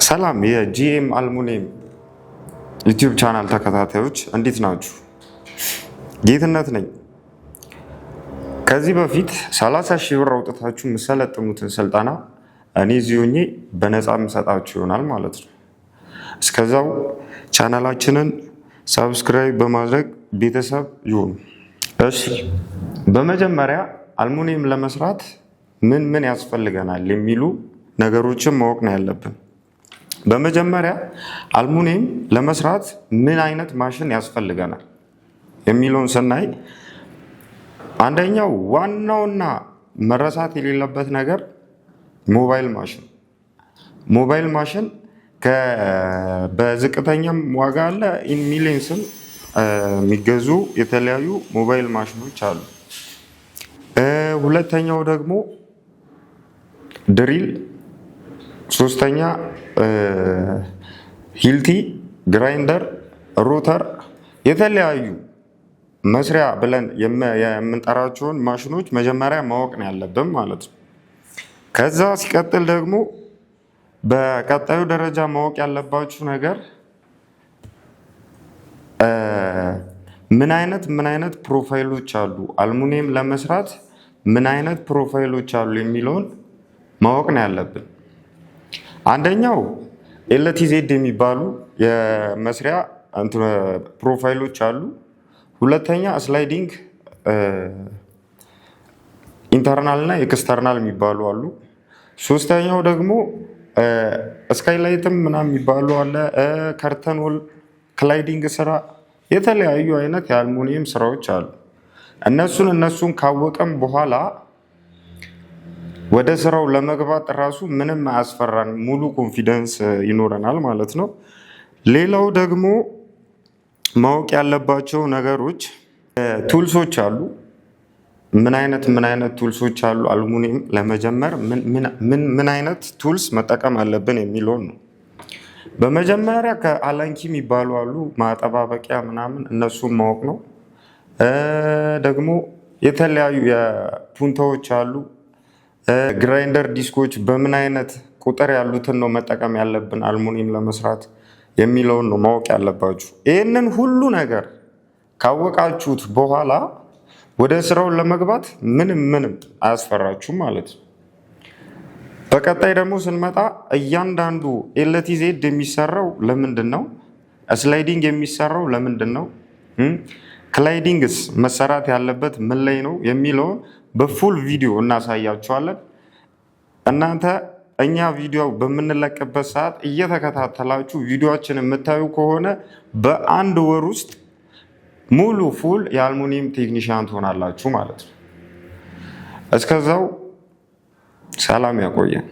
ሰላም የጂኤም አልሙኒየም ዩቲዩብ ቻናል ተከታታዮች እንዴት ናችሁ? ጌትነት ነኝ። ከዚህ በፊት 30 ሺህ ብር አውጥታችሁ የምሰለጥኑትን ስልጠና እኔ እዚህ ሆኜ በነፃ የምሰጣችሁ ይሆናል ማለት ነው። እስከዛው ቻናላችንን ሰብስክራይብ በማድረግ ቤተሰብ ይሁኑ። እሺ፣ በመጀመሪያ አልሙኒየም ለመስራት ምን ያስፈልገናል የሚሉ ነገሮችን ማወቅ ነው ያለብን። በመጀመሪያ አልሙኒየም ለመስራት ምን አይነት ማሽን ያስፈልገናል የሚለውን ስናይ አንደኛው ዋናውና መረሳት የሌለበት ነገር ሞባይል ማሽን በዝቅተኛም ዋጋ አለ፣ ኢን ሚሊየንስም የሚገዙ የተለያዩ ሞባይል ማሽኖች አሉ። ሁለተኛው ደግሞ ድሪል፣ ሶስተኛ ሂልቲ፣ ግራይንደር፣ ሮተር የተለያዩ መስሪያ ብለን የምንጠራቸውን ማሽኖች መጀመሪያ ማወቅ ነው ያለብን ማለት ነው። ከዛ ሲቀጥል ደግሞ በቀጣዩ ደረጃ ማወቅ ያለባችሁ ነገር ምን አይነት ፕሮፋይሎች አሉ፣ አልሙኒየም ለመስራት ምን አይነት ፕሮፋይሎች አሉ የሚለውን ማወቅ ነው ያለብን። አንደኛው ኤልቲዜድ የሚባሉ የመስሪያ ፕሮፋይሎች አሉ። ሁለተኛ ስላይዲንግ ኢንተርናል እና ኤክስተርናል የሚባሉ አሉ። ሶስተኛው ደግሞ ስካይላይትም ምናምን የሚባሉ አለ። ከርተን ወል፣ ክላይዲንግ ስራ፣ የተለያዩ አይነት የአልሙኒየም ስራዎች አሉ። እነሱን ካወቀም በኋላ ወደ ስራው ለመግባት ራሱ ምንም አያስፈራን፣ ሙሉ ኮንፊደንስ ይኖረናል ማለት ነው። ሌላው ደግሞ ማወቅ ያለባቸው ነገሮች ቱልሶች አሉ። ምን አይነት ቱልሶች አሉ፣ አልሙኒየም ለመጀመር ምን አይነት ቱልስ መጠቀም አለብን የሚለውን ነው። በመጀመሪያ ከአላንኪ የሚባሉ አሉ፣ ማጠባበቂያ ምናምን፣ እነሱን ማወቅ ነው። ደግሞ የተለያዩ የፑንታዎች አሉ። ግራይንደር ዲስኮች በምን አይነት ቁጥር ያሉትን ነው መጠቀም ያለብን አልሙኒየም ለመስራት የሚለውን ነው ማወቅ ያለባችሁ። ይህንን ሁሉ ነገር ካወቃችሁት በኋላ ወደ ስራውን ለመግባት ምንም አያስፈራችሁም ማለት ነው። በቀጣይ ደግሞ ስንመጣ እያንዳንዱ ኤልቲዜድ የሚሰራው ለምንድን ነው? ስላይዲንግ የሚሰራው ለምንድን ነው? ክላይዲንግስ መሰራት ያለበት ምን ላይ ነው የሚለውን በፉል ቪዲዮ እናሳያችኋለን። እናንተ እኛ ቪዲዮ በምንለቅበት ሰዓት እየተከታተላችሁ ቪዲዮችን የምታዩ ከሆነ በአንድ ወር ውስጥ ሙሉ ፉል የአልሙኒየም ቴክኒሽያን ትሆናላችሁ ማለት ነው። እስከዛው ሰላም ያቆየን።